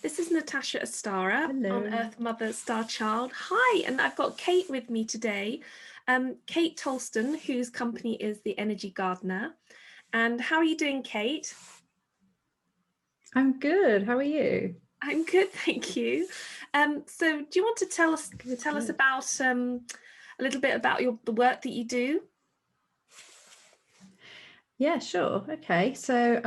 This is Natasha Astara on Hello. Earthmother, Starchild. Hi, and I've got Kate with me today. Kate Tolson, whose company is The Energy Gardener. And how are you doing, Kate? I'm good. How are you? I'm good, thank you. So do you want to tell us Good. about a little bit about the work that you do? Yeah, sure. Okay. So,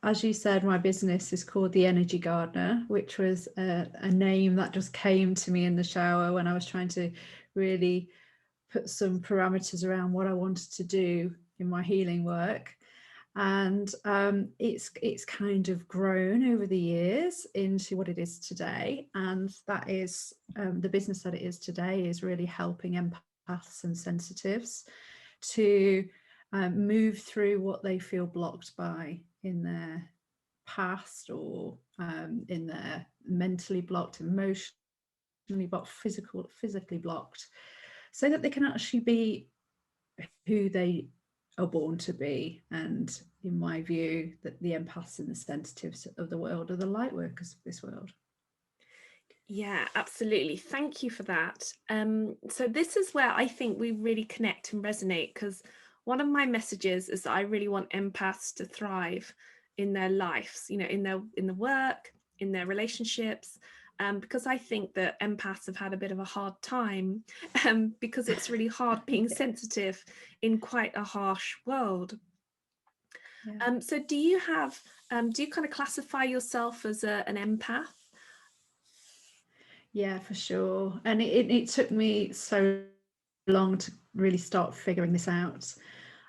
as you said, my business is called The Energy Gardener, which was a name that just came to me in the shower when I was trying to really put some parameters around what I wanted to do in my healing work. And it's kind of grown over the years into what it is today. And that is the business that it is today is really helping empaths and sensitives to move through what they feel blocked by in their past, or in their mentally blocked, emotionally blocked, physically blocked, so that they can actually be who they are born to be. And in my view, that the empaths and the sensitives of the world are the light workers of this world. Yeah, absolutely. Thank you for that. So this is where I think we really connect and resonate, because one of my messages is that I really want empaths to thrive in their lives, in the work, in their relationships, because I think that empaths have had a bit of a hard time, because it's really hard being Yeah. sensitive in quite a harsh world. Yeah. So do you kind of classify yourself as an empath? Yeah, for sure. And it took me so long to really start figuring this out.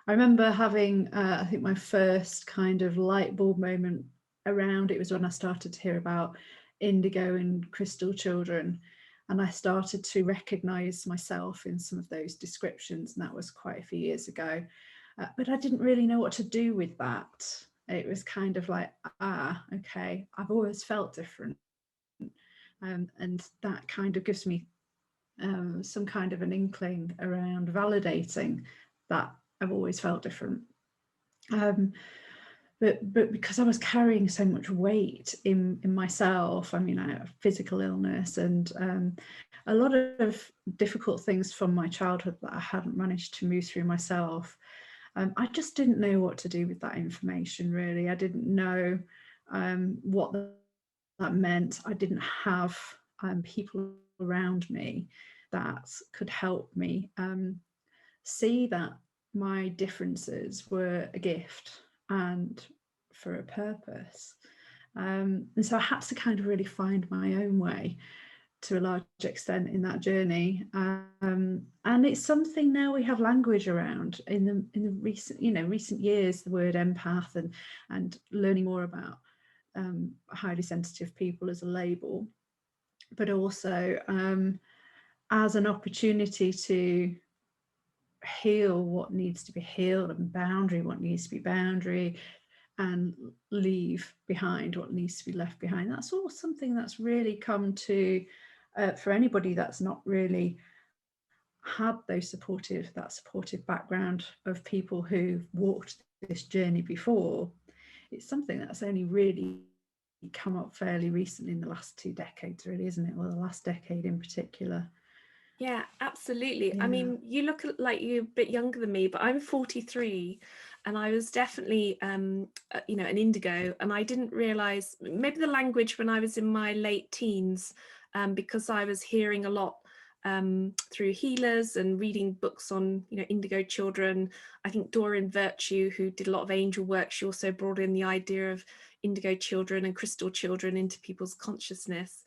I remember having, I think, my first kind of light bulb moment around it was when I started to hear about indigo and crystal children. And I started to recognize myself in some of those descriptions. And that was quite a few years ago. But I didn't really know what to do with that. It was kind of like, okay, I've always felt different. And that kind of gives me some kind of an inkling around validating that I've always felt different. Um, but because I was carrying so much weight in myself, I mean, I have physical illness and a lot of difficult things from my childhood that I hadn't managed to move through myself. I just didn't know what to do with that information, really. I didn't know what that meant. I didn't have people around me that could help me see that my differences were a gift and for a purpose. And so I had to kind of really find my own way to a large extent in that journey. And it's something now we have language around in the recent years, the word empath and learning more about highly sensitive people as a label, but also as an opportunity to heal what needs to be healed, and boundary what needs to be boundary, and leave behind what needs to be left behind. That's all something that's really come to for anybody that's not really had that supportive background of people who've walked this journey before. It's something that's only really come up fairly recently in the last 2 decades, really, isn't it? Well, the last decade in particular. Yeah, absolutely. I Yeah. mean, you look like you're a bit younger than me, but I'm 43, and I was definitely, an indigo, and I didn't realize maybe the language when I was in my late teens, because I was hearing a lot through healers and reading books on, indigo children. I think Doreen Virtue, who did a lot of angel work, she also brought in the idea of indigo children and crystal children into people's consciousness.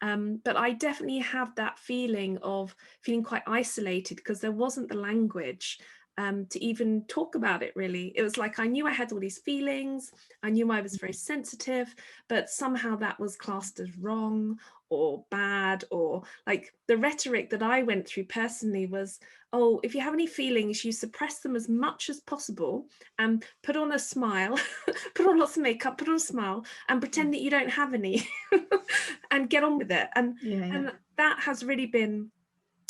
But I definitely have that feeling of feeling quite isolated because there wasn't the language to even talk about it, really. It was like I knew I had all these feelings, I knew I was very sensitive, but somehow that was classed as wrong or bad, or like the rhetoric that I went through personally was, oh, if you have any feelings, you suppress them as much as possible and put on a smile, put on lots of makeup, put on a smile and pretend that you don't have any and get on with it. Yeah. And that has really been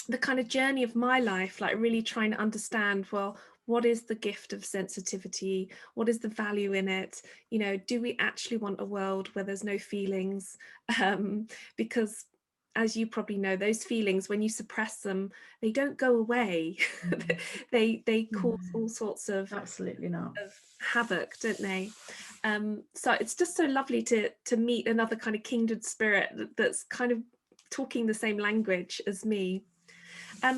the kind of journey of my life, like really trying to understand, well, what is the gift of sensitivity? What is the value in it? You know, do we actually want a world where there's no feelings? Because as you probably know, those feelings, when you suppress them, they don't go away. They cause No, all sorts of absolutely not. havoc, don't they? So it's just so lovely to meet another kind of kindred spirit that's kind of talking the same language as me.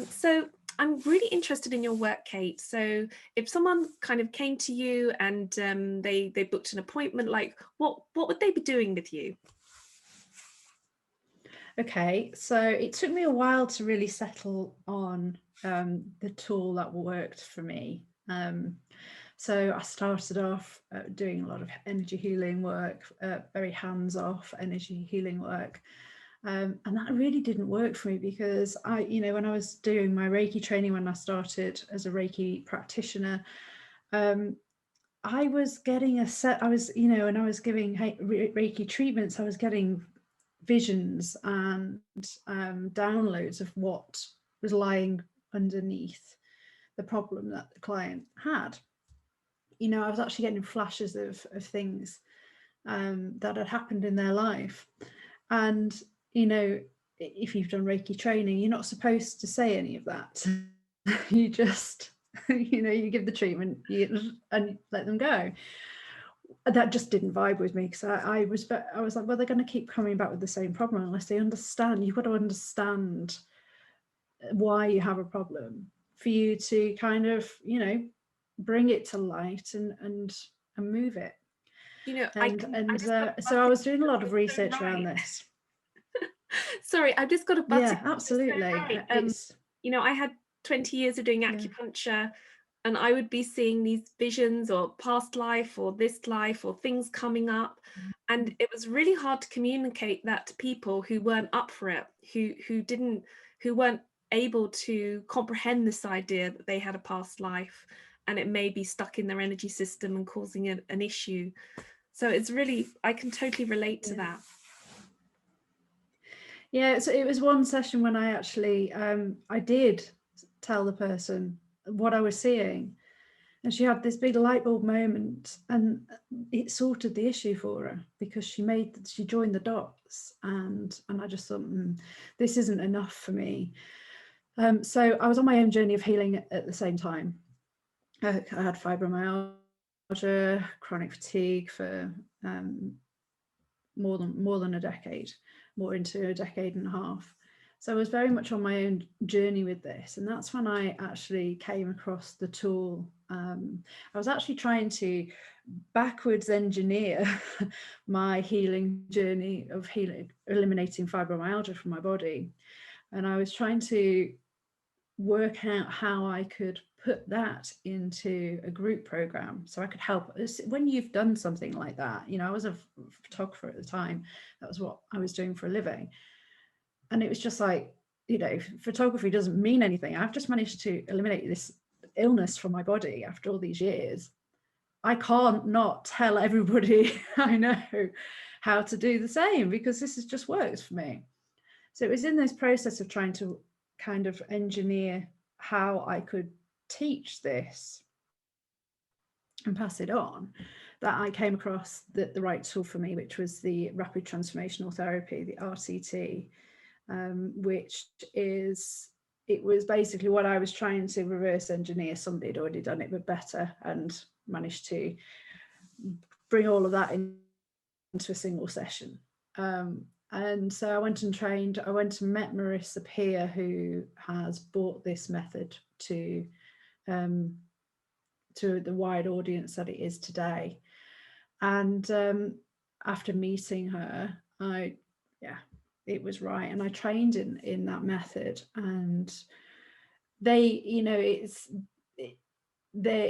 So I'm really interested in your work, Kate. So if someone kind of came to you and they booked an appointment, like what would they be doing with you? Okay, so it took me a while to really settle on the tool that worked for me. So I started off doing a lot of energy healing work, very hands-off energy healing work. And that really didn't work for me because when I was doing my Reiki training, when I started as a Reiki practitioner, I was getting when I was giving Reiki treatments, I was getting visions and downloads of what was lying underneath the problem that the client had. I was actually getting flashes of things that had happened in their life. And, if you've done Reiki training, you're not supposed to say any of that. You just, you give the treatment and let them go. That just didn't vibe with me because I was like, well, they're going to keep coming back with the same problem unless they understand. You've got to understand why you have a problem for you to kind of, bring it to light and move it. You know, So I was doing a lot of research so around right. this. Sorry, I've just got to butt Yeah, in. absolutely. So right. I had 20 years of doing acupuncture, and I would be seeing these visions or past life or this life or things coming up, and it was really hard to communicate that to people who weren't up for it, who weren't able to comprehend this idea that they had a past life and it may be stuck in their energy system and causing an issue. So it's really, I can totally relate to that. Yeah, so it was one session when I actually I did tell the person what I was seeing, and she had this big light bulb moment, and it sorted the issue for her because she joined the dots, and I just thought, this isn't enough for me. So I was on my own journey of healing at the same time. I had fibromyalgia, chronic fatigue for more than a decade, more into a decade and a half. So I was very much on my own journey with this, and that's when I actually came across the tool. I was actually trying to backwards engineer my healing journey of eliminating fibromyalgia from my body, and I was trying to work out how I could put that into a group program so I could help. When you've done something like that, I was a photographer at the time, that was what I was doing for a living, and it was just like, photography doesn't mean anything. I've just managed to eliminate this illness from my body after all these years. I can't not tell everybody I know how to do the same because this has just worked for me. So it was in this process of trying to kind of engineer how I could teach this and pass it on that I came across the right tool for me, which was the rapid transformational therapy, the RTT, which it was basically what I was trying to reverse engineer. Somebody had already done it but better, and managed to bring all of that into a single session. And so I went and trained. I went and met Marissa Peer, who has brought this method to the wide audience that it is today. And after meeting her, it was right. And I trained in that method. And they,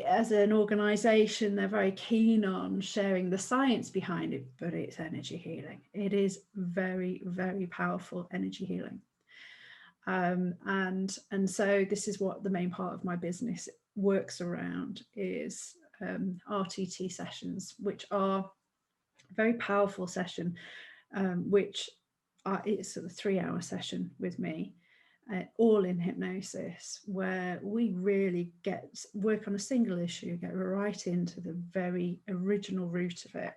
as an organization, they're very keen on sharing the science behind it, but it's energy healing. It is very, very powerful energy healing. And so this is what the main part of my business works around, is RTT sessions, which are a very powerful session, which it's a 3-hour session with me. all in hypnosis, where we really work on a single issue, get right into the very original root of it.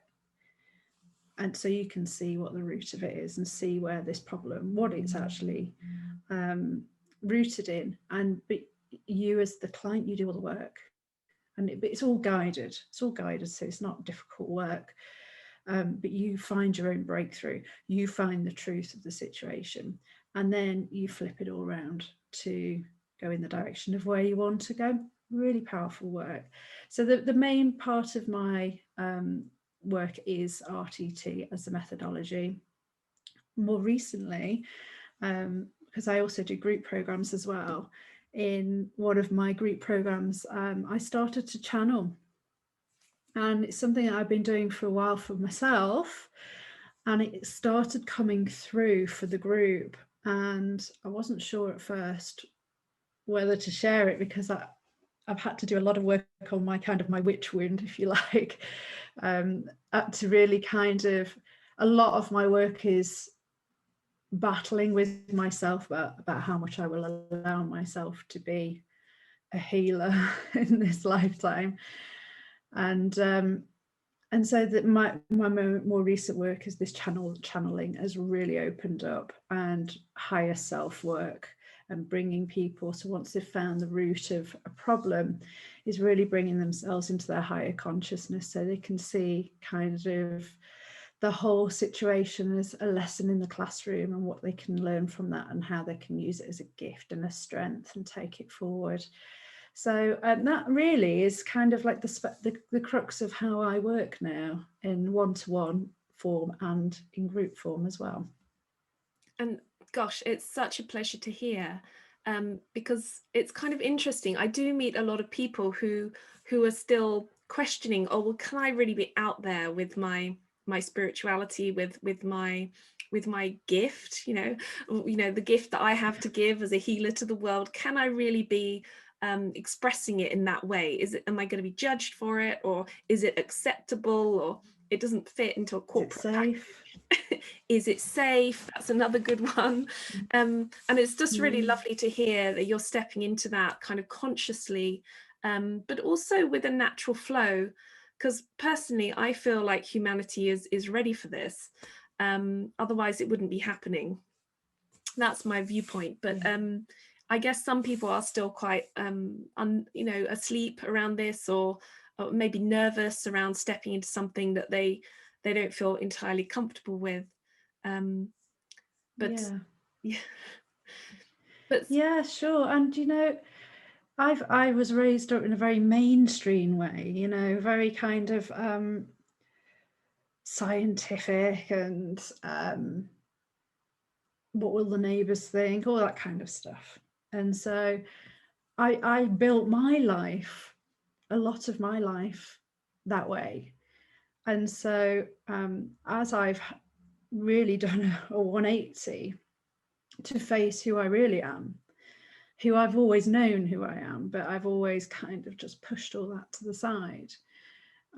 And so you can see what the root of it is and see where this problem, what it's actually rooted in. But you as the client, you do all the work, and it's all guided. It's all guided, so it's not difficult work. But you find your own breakthrough. You find the truth of the situation, and then you flip it all around to go in the direction of where you want to go. Really powerful work. So the main part of my work is RTT as a methodology. More recently, because I also do group programs as well, in one of my group programs, I started to channel. And it's something that I've been doing for a while for myself. And it started coming through for the group. And I wasn't sure at first whether to share it, because I've had to do a lot of work on my witch wound, if you like, to really a lot of my work is battling with myself about how much I will allow myself to be a healer in this lifetime. And so that my more recent work is this channeling has really opened up, and higher self work, and bringing people, so once they've found the root of a problem, is really bringing themselves into their higher consciousness, so they can see the whole situation as a lesson in the classroom, and what they can learn from that, and how they can use it as a gift and a strength and take it forward. So that really is like the crux of how I work now, in one-to-one form and in group form as well. And gosh, it's such a pleasure to hear, because it's kind of interesting. I do meet a lot of people who are still questioning, oh, well, can I really be out there with my spirituality, with my gift, the gift that I have to give as a healer to the world? Can I really be expressing it in that way? Am I going to be judged for it, or is it acceptable, or it doesn't fit into a corporate package? Is it safe? That's another good one. And it's just really lovely to hear that you're stepping into that kind of consciously, but also with a natural flow, because personally I feel like humanity is ready for this. Otherwise it wouldn't be happening. That's my viewpoint. But I guess some people are still quite asleep around this, or maybe nervous around stepping into something that they don't feel entirely comfortable with. But yeah, sure. And I was raised up in a very mainstream way, very scientific, and what will the neighbors think, all that kind of stuff. And so I built my life, a lot of my life, that way. And so as I've really done a 180 to face who I really am, who I've always known who I am, but I've always just pushed all that to the side,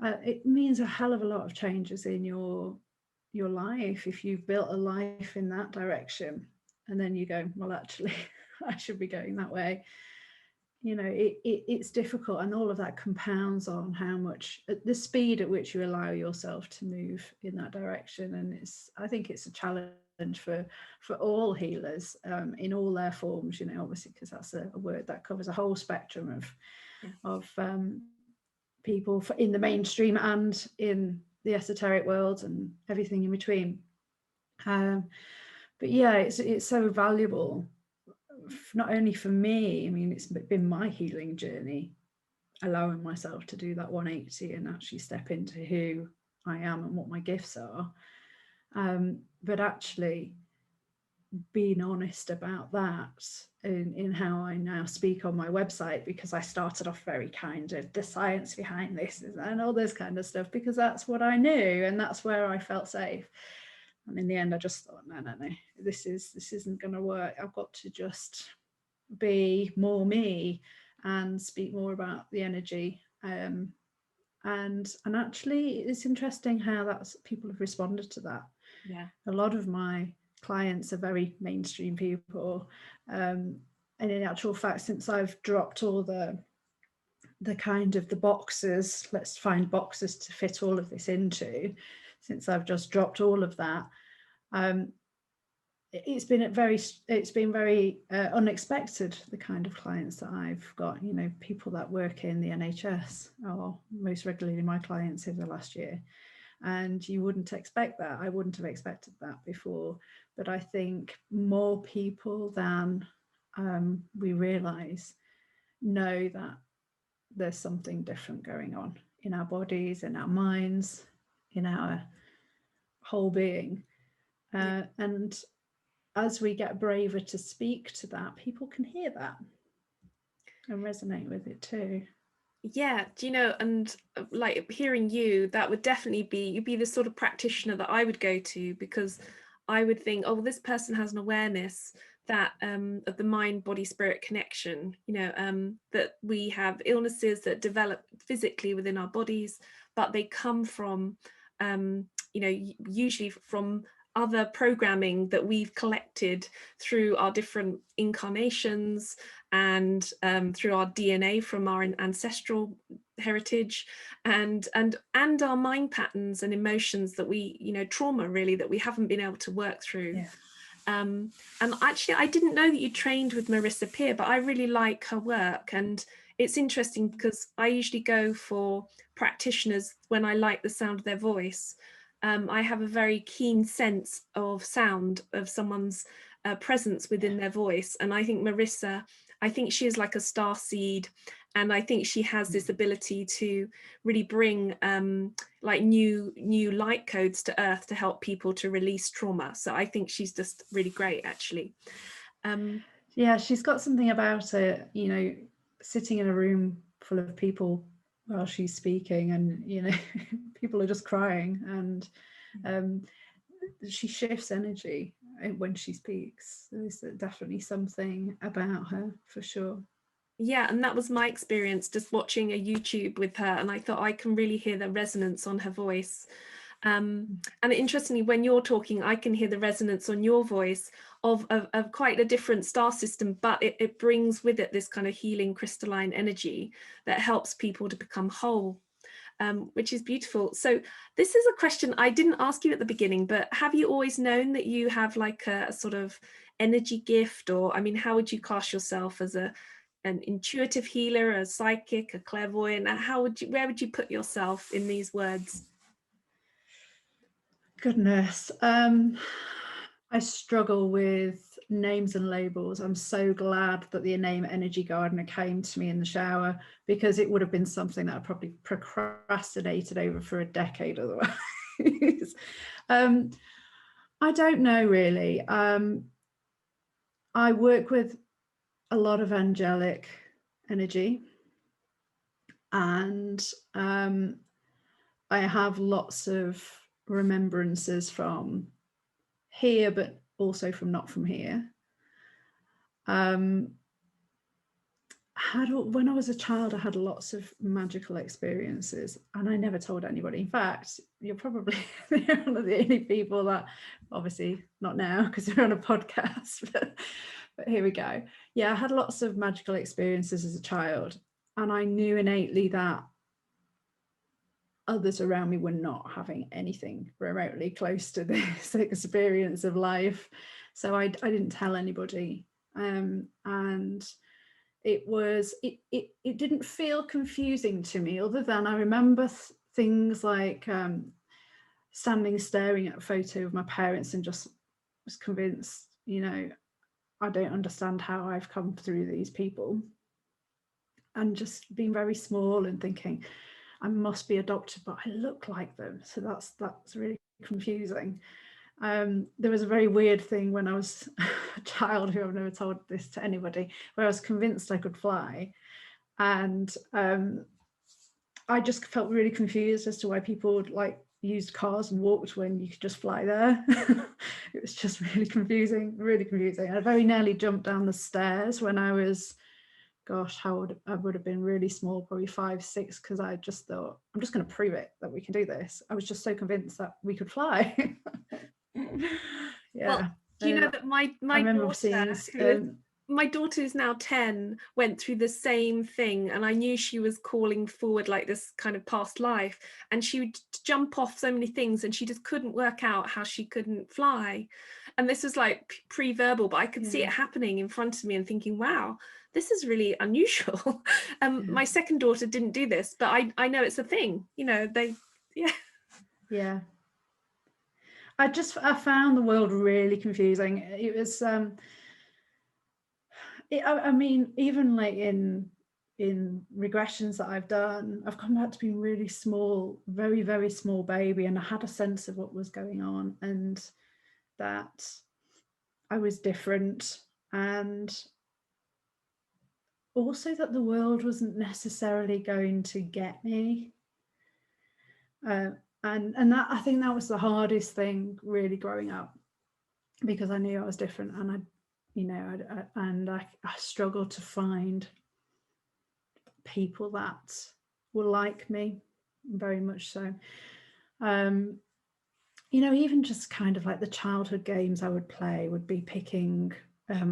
it means a hell of a lot of changes in your life if you've built a life in that direction, and then you go, well, actually I should be going that way. It's difficult, and all of that compounds on how much, the speed at which you allow yourself to move in that direction. And I think it's a challenge for all healers, in all their forms, obviously, because that's a word that covers a whole spectrum of people in the mainstream and in the esoteric world and everything in between. But yeah, it's so valuable, not only for me. I mean, it's been my healing journey, allowing myself to do that 180 and actually step into who I am and what my gifts are, but actually being honest about that in how I now speak on my website, because I started off very the science behind this and all this kind of stuff, because that's what I knew and that's where I felt safe. And in the end I just thought, no, this isn't going to work. I've got to just be more me and speak more about the energy, and actually it's interesting how people have responded to that. A lot of my clients are very mainstream people. And in actual fact, since I've dropped all the kind of the boxes, let's find boxes to fit all of this into, since I've just dropped all of that, it's been very unexpected, the kind of clients that I've got, you know, people that work in the NHS are most regularly my clients over the last year. And you wouldn't expect that. I wouldn't have expected that before. But I think more people than we realise know that there's something different going on in our bodies, in our minds, in our whole being. And as we get braver to speak to that, people can hear that and resonate with it too. Yeah, do you know, and like hearing you, that would definitely be, you'd be the sort of practitioner that I would go to, because I would think, oh, this person has an awareness that of the mind body spirit connection, you know, that we have illnesses that develop physically within our bodies, but they come from you know, usually from other programming that we've collected through our different incarnations and through our DNA from our ancestral heritage, and our mind patterns and emotions that we, you know, trauma really, that we haven't been able to work through. Yeah. And actually, I didn't know that you trained with Marissa Peer, but I really like her work. And it's interesting because I usually go for practitioners when I like the sound of their voice. I have a very keen sense of sound of someone's presence within their voice. And I think Marissa, I think she is like a star seed. And I think she has this ability to really bring like new light codes to earth to help people to release trauma. So I think she's just really great, actually. Yeah, she's got something about it, you know, sitting in a room full of people while she's speaking, and, you know, people are just crying, and she shifts energy when she speaks. There's definitely something about her, for sure. Yeah, and that was my experience just watching a YouTube with her, and I thought I can really hear the resonance on her voice. And interestingly, when you're talking, I can hear the resonance on your voice of quite a different star system, but it brings with it this kind of healing crystalline energy that helps people to become whole, which is beautiful. So this is a question I didn't ask you at the beginning, but have you always known that you have like a sort of energy gift? Or, I mean, how would you cast yourself as an intuitive healer, a psychic, a clairvoyant? Where would you put yourself in these words? Goodness, I struggle with names and labels. I'm so glad that the name Energy Gardener came to me in the shower, because it would have been something that I probably procrastinated over for a decade otherwise. I don't know really. I work with a lot of angelic energy, and I have lots of remembrances from here, but also from not from here. When I was a child, I had lots of magical experiences, and I never told anybody. In fact, you're probably one of the only people that, obviously not now because we're on a podcast, but here we go. Yeah, I had lots of magical experiences as a child, and I knew innately that others around me were not having anything remotely close to this experience of life. So I didn't tell anybody. And it didn't feel confusing to me, other than I remember things like standing staring at a photo of my parents and just was convinced, you know, I don't understand how I've come through these people, and just being very small and thinking I must be adopted, but I look like them. So that's really confusing. There was a very weird thing when I was a child, who I've never told this to anybody, where I was convinced I could fly. And I just felt really confused as to why people would like used cars and walked when you could just fly there. It was just really confusing. I very nearly jumped down the stairs when I was, gosh, I would have been really small, probably 5, 6, because I just thought, I'm just going to prove it that we can do this. I was just so convinced that we could fly. Yeah. Well, Do you know that I my remember daughter, seeing my daughter who's now 10, went through the same thing, and I knew she was calling forward like this kind of past life, and she would jump off so many things, and she just couldn't work out how she couldn't fly. And this was like pre-verbal, but I could see it happening in front of me and thinking, wow, this is really unusual. My second daughter didn't do this, but I know it's a thing, you know, yeah. I found the world really confusing. It was I mean, even like in regressions that I've done, I've come back to being really small, very, very small baby, and I had a sense of what was going on and that I was different, and also that the world wasn't necessarily going to get me. And that, I think that was the hardest thing really growing up, because I knew I was different, and I struggled to find people that were like me, very much so. Even just kind of like the childhood games I would play would be picking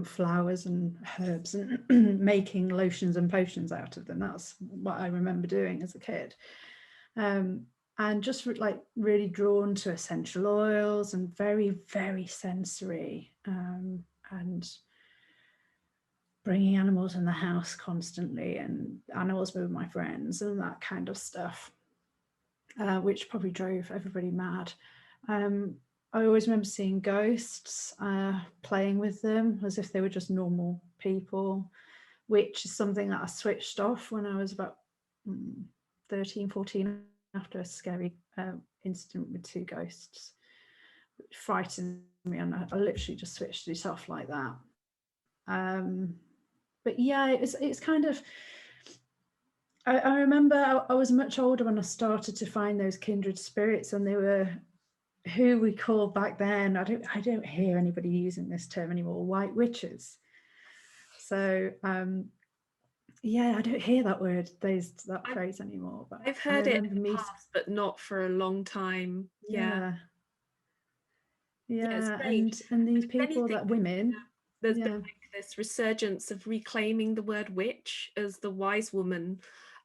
flowers and herbs and making lotions and potions out of them. That's what I remember doing as a kid. And just like really drawn to essential oils and very, very sensory, and bringing animals in the house constantly, and animals with my friends and that kind of stuff, which probably drove everybody mad. I always remember seeing ghosts, playing with them as if they were just normal people, which is something that I switched off when I was about 13, 14, after a scary incident with 2 ghosts, which frightened me, and I literally just switched it off like that. But yeah, it's kind of, I remember I was much older when I started to find those kindred spirits, and they were who we called back then, I don't hear anybody using this term anymore, white witches. So yeah, I don't hear that word, that phrase anymore. But I've heard it in the past, but not for a long time. Yeah. And these people, that women, there's been like this resurgence of reclaiming the word witch as the wise woman,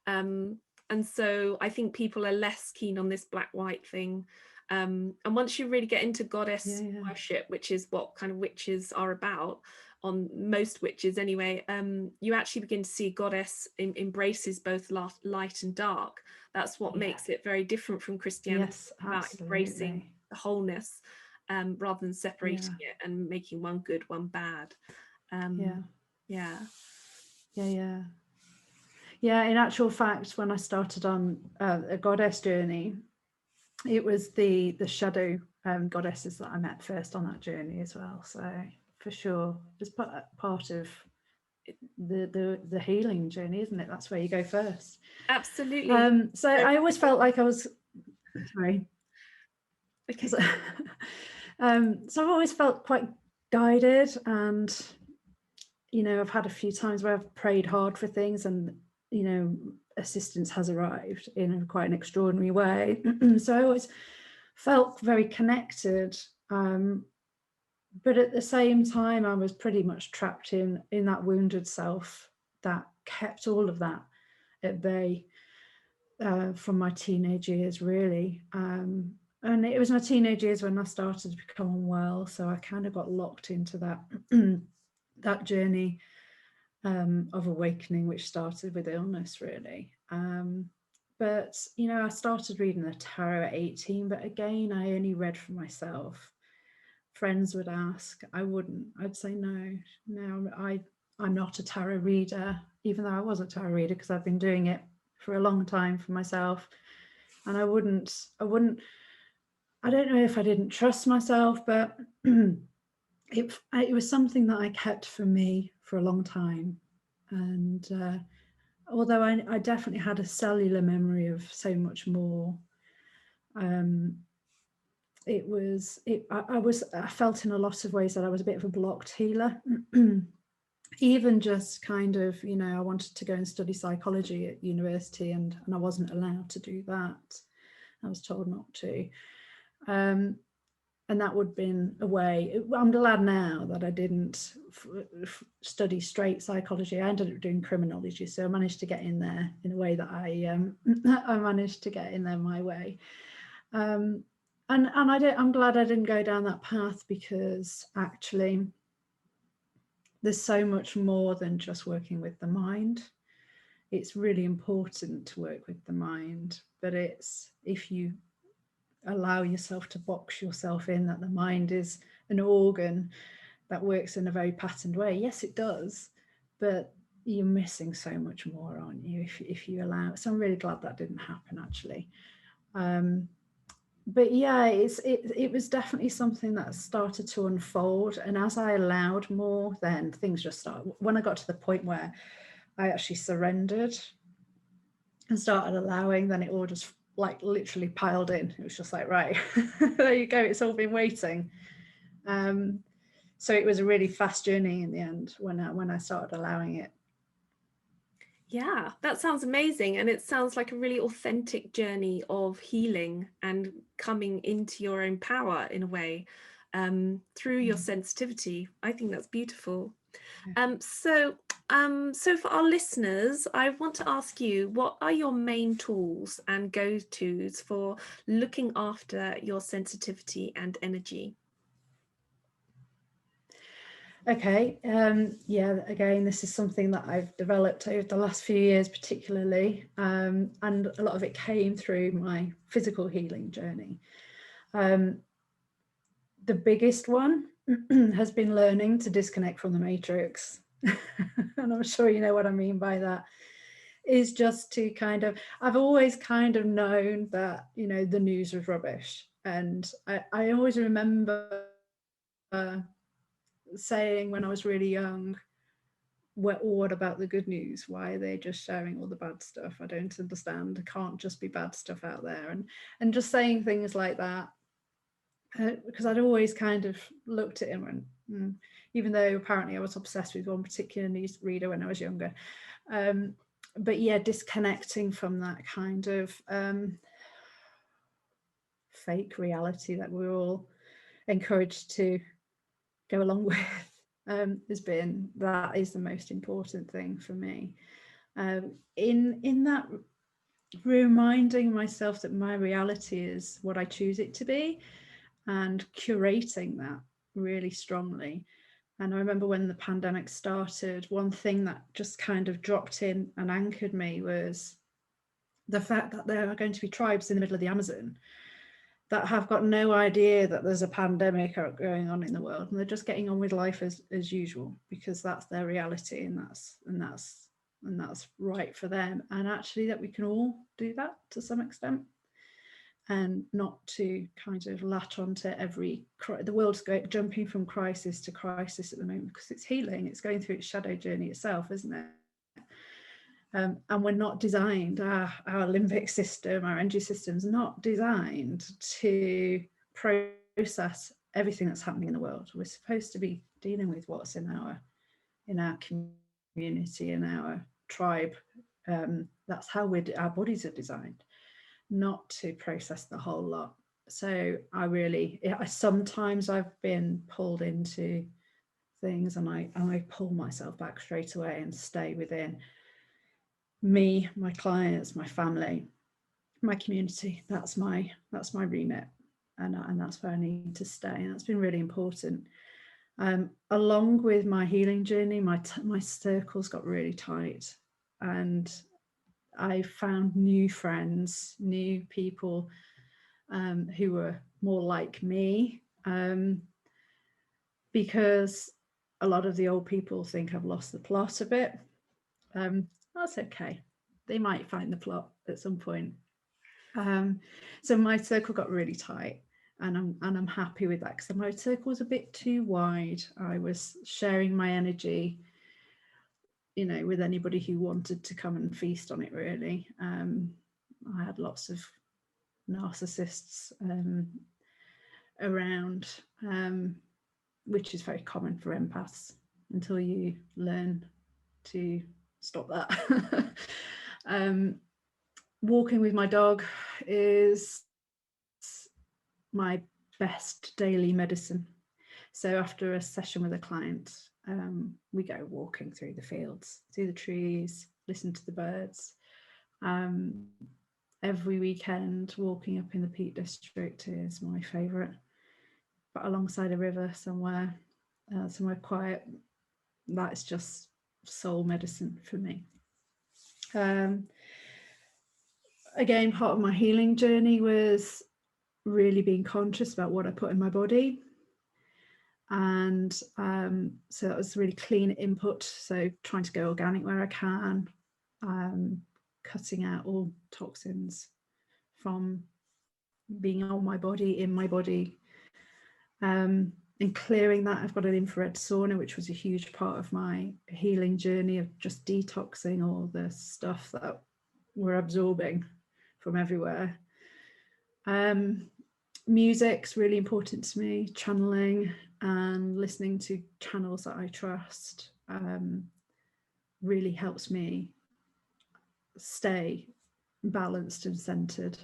and so I think people are less keen on this black-white thing. And once you really get into goddess worship, which is what kind of witches are about, on most witches anyway, you actually begin to see goddess embraces both light and dark. That's what makes it very different from Christianity, about embracing the wholeness, rather than separating it and making one good, one bad. In actual fact, when I started on a goddess journey, it was the shadow goddesses that I met first on that journey as well. So for sure, it's part of the healing journey, isn't it? That's where you go first. Absolutely. So I always felt like I was sorry. Okay. So I've always felt quite guided, and I've had a few times where I've prayed hard for things, and assistance has arrived in quite an extraordinary way. So I always felt very connected, but at the same time I was pretty much trapped in that wounded self that kept all of that at bay from my teenage years, really. And it was my teenage years when I started to become unwell, so I kind of got locked into that that journey of awakening, which started with illness, really. But I started reading the tarot at 18, but again, I only read for myself. Friends would ask, I wouldn't. I'd say no, I'm not a tarot reader, even though I was a tarot reader, because I've been doing it for a long time for myself. And I wouldn't, I don't know if I didn't trust myself, but it was something that I kept for me for a long time. And although I definitely had a cellular memory of so much more, I felt in a lot of ways that I was a bit of a blocked healer. Even just kind of, I wanted to go and study psychology at university, and I wasn't allowed to do that. I was told not to. And that would have been a way. I'm glad now that I didn't study straight psychology. I ended up doing criminology, so I managed to get in there in a way that I I managed to get in there my way. And I'm glad I didn't go down that path, because actually there's so much more than just working with the mind. It's really important to work with the mind, but it's, if you allow yourself to box yourself in that the mind is an organ that works in a very patterned way, yes it does, but you're missing so much more, aren't you, if you allow. So I'm really glad that didn't happen, actually. But yeah, it was definitely something that started to unfold, and as I allowed more, then things just started. When I got to the point where I actually surrendered and started allowing, then it all just like literally piled in. It was just like, right, there you go, it's all been waiting. So it was a really fast journey in the end when I started allowing it. Yeah, that sounds amazing. And it sounds like a really authentic journey of healing and coming into your own power in a way, through your sensitivity. I think that's beautiful. So for our listeners, I want to ask you, what are your main tools and go-tos for looking after your sensitivity and energy? Okay, yeah, again, this is something that I've developed over the last few years particularly, and a lot of it came through my physical healing journey. The biggest one has been learning to disconnect from the matrix. And I'm sure you know what I mean by that. Is just to kind of, I've always kind of known that, you know, the news was rubbish. And I always remember saying when I was really young, what about the good news? Why are they just sharing all the bad stuff? I don't understand. There can't just be bad stuff out there. And just saying things like that, because I'd always kind of looked at it and went, even though apparently I was obsessed with one particular news reader when I was younger. But yeah, disconnecting from that kind of fake reality that we're all encouraged to go along with, that is the most important thing for me. In that, reminding myself that my reality is what I choose it to be, and curating that really strongly. And I remember when the pandemic started, one thing that just kind of dropped in and anchored me was the fact that there are going to be tribes in the middle of the Amazon that have got no idea that there's a pandemic going on in the world, and they're just getting on with life as usual, because that's their reality, and that's right for them. And actually that we can all do that to some extent, and not to kind of latch onto the world's jumping from crisis to crisis at the moment, because it's healing, it's going through its shadow journey itself, isn't it? And we're not designed, our limbic system, our energy system's not designed to process everything that's happening in the world. We're supposed to be dealing with what's in our community, in our tribe. That's how our bodies are designed, not to process the whole lot. So sometimes I've been pulled into things, and I pull myself back straight away and stay within me, my clients, my family, my community. That's my remit, and that's where I need to stay. And that's been really important. Along with my healing journey, my circles got really tight, and I found new friends, new people who were more like me, because a lot of the old people think I've lost the plot a bit. That's okay. They might find the plot at some point. So my circle got really tight, and I'm happy with that, because my circle was a bit too wide. I was sharing my energy, you know, with anybody who wanted to come and feast on it, really. I had lots of narcissists around, which is very common for empaths, until you learn to stop that. Walking with my dog is my best daily medicine. So after a session with a client, we go walking through the fields, through the trees, listen to the birds. Every weekend, walking up in the Peak District is my favourite, but alongside a river somewhere quiet, that's just soul medicine for me. Again, part of my healing journey was really being conscious about what I put in my body. And so that was really clean input. So trying to go organic where I can, cutting out all toxins from being on my body, in my body, and clearing that. I've got an infrared sauna, which was a huge part of my healing journey, of just detoxing all the stuff that we're absorbing from everywhere. Music's really important to me, channeling and listening to channels that I trust really helps me stay balanced and centered.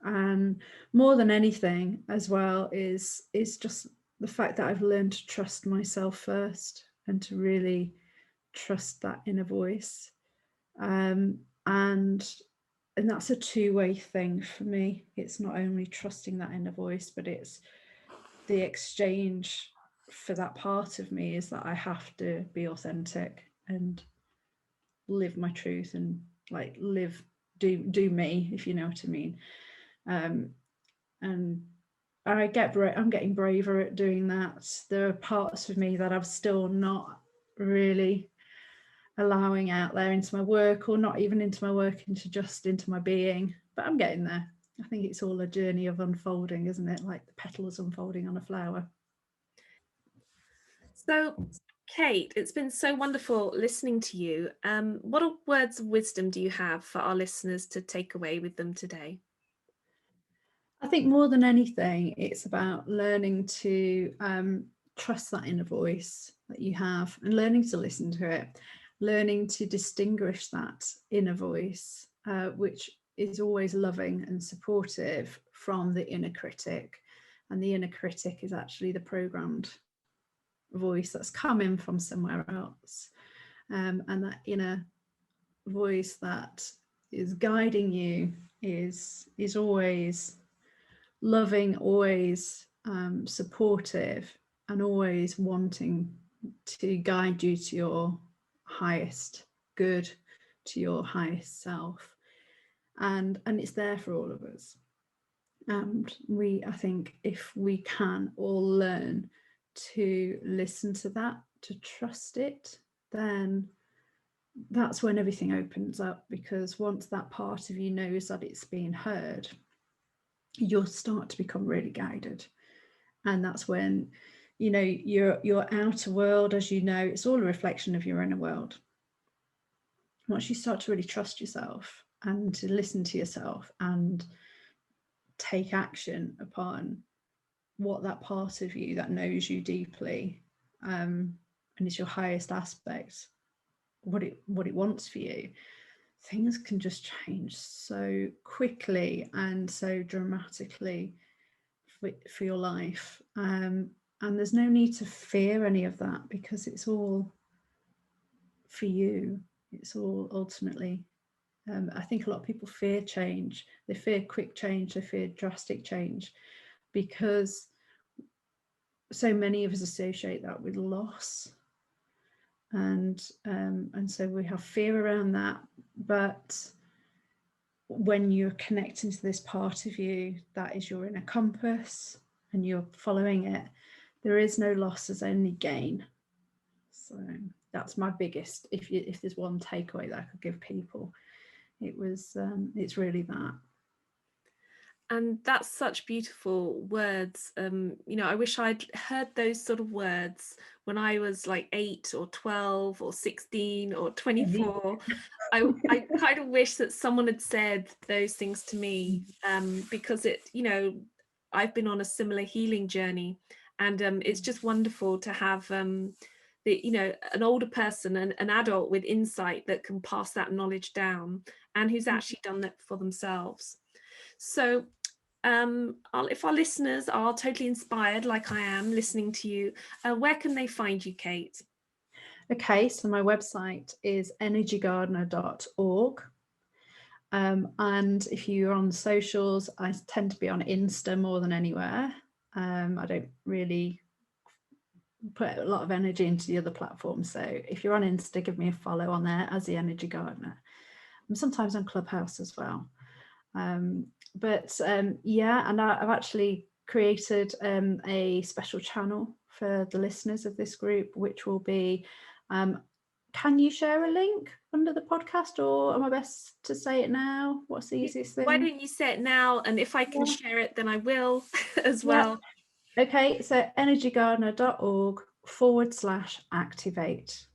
And more than anything as well is just the fact that I've learned to trust myself first, and to really trust that inner voice. And that's a two-way thing for me. It's not only trusting that inner voice, but it's the exchange for that part of me is that I have to be authentic and live my truth, and like do me, if you know what I mean. And I'm getting braver at doing that. There are parts of me that I'm still not really allowing out there into my work, or not even into my work, into my being, but I'm getting there. I think it's all a journey of unfolding, isn't it? Like the petals unfolding on a flower. So, Kate, it's been so wonderful listening to you. What words of wisdom do you have for our listeners to take away with them today? I think more than anything, it's about learning to trust that inner voice that you have, and learning to listen to it, learning to distinguish that inner voice, which is always loving and supportive, from the inner critic. And the inner critic is actually the programmed voice that's coming from somewhere else. And that inner voice that is guiding you is always loving, always supportive, and always wanting to guide you to your highest good, to your highest self. And it's there for all of us. And I think if we can all learn to listen to that, to trust it, then that's when everything opens up. Because once that part of you knows that it's being heard, you'll start to become really guided. And that's when, you know, your outer world, as you know, it's all a reflection of your inner world. Once you start to really trust yourself and to listen to yourself and take action upon what that part of you that knows you deeply, and is your highest aspect, what it wants for you, things can just change so quickly and so dramatically for your life. And there's no need to fear any of that, because it's all for you. It's all ultimately, I think a lot of people fear change. They fear quick change, they fear drastic change, because so many of us associate that with loss. And so we have fear around that. But when you're connecting to this part of you that is your inner compass, and you're following it, there is no loss, there's only gain. So that's my biggest, if there's one takeaway that I could give people, it's really that. And that's such beautiful words. You know, I wish I'd heard those sort of words when I was like 8 or 12 or 16 or 24. I kind of wish that someone had said those things to me, because it, you know, I've been on a similar healing journey, and it's just wonderful to have you know, an older person, an adult with insight that can pass that knowledge down, and who's actually done that for themselves. So if our listeners are totally inspired, like I am listening to you, where can they find you, Kate? Okay, so my website is energygardener.org. And if you're on socials, I tend to be on Insta more than anywhere. I don't really put a lot of energy into the other platforms. So if you're on Insta, give me a follow on there as the Energy Gardener. I'm sometimes on Clubhouse as well. Yeah, and I've actually created a special channel for the listeners of this group, which will be, can you share a link under the podcast, or am I best to say it now? What's the easiest thing? Why don't you say it now, and if I can share it, then I will as well. Okay, so energygardener.org/activate.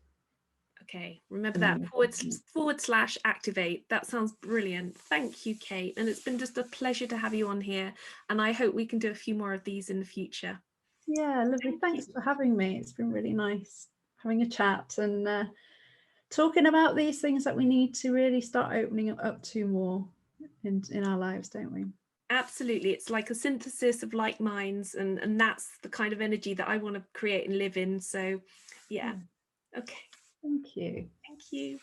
Okay, remember that, /activate. That sounds brilliant. Thank you, Kate. And it's been just a pleasure to have you on here. And I hope we can do a few more of these in the future. Yeah, lovely. Thanks for having me. It's been really nice having a chat and talking about these things that we need to really start opening up to more in our lives, don't we? Absolutely. It's like a synthesis of like minds, and that's the kind of energy that I want to create and live in. So yeah. Okay. Thank you. Thank you.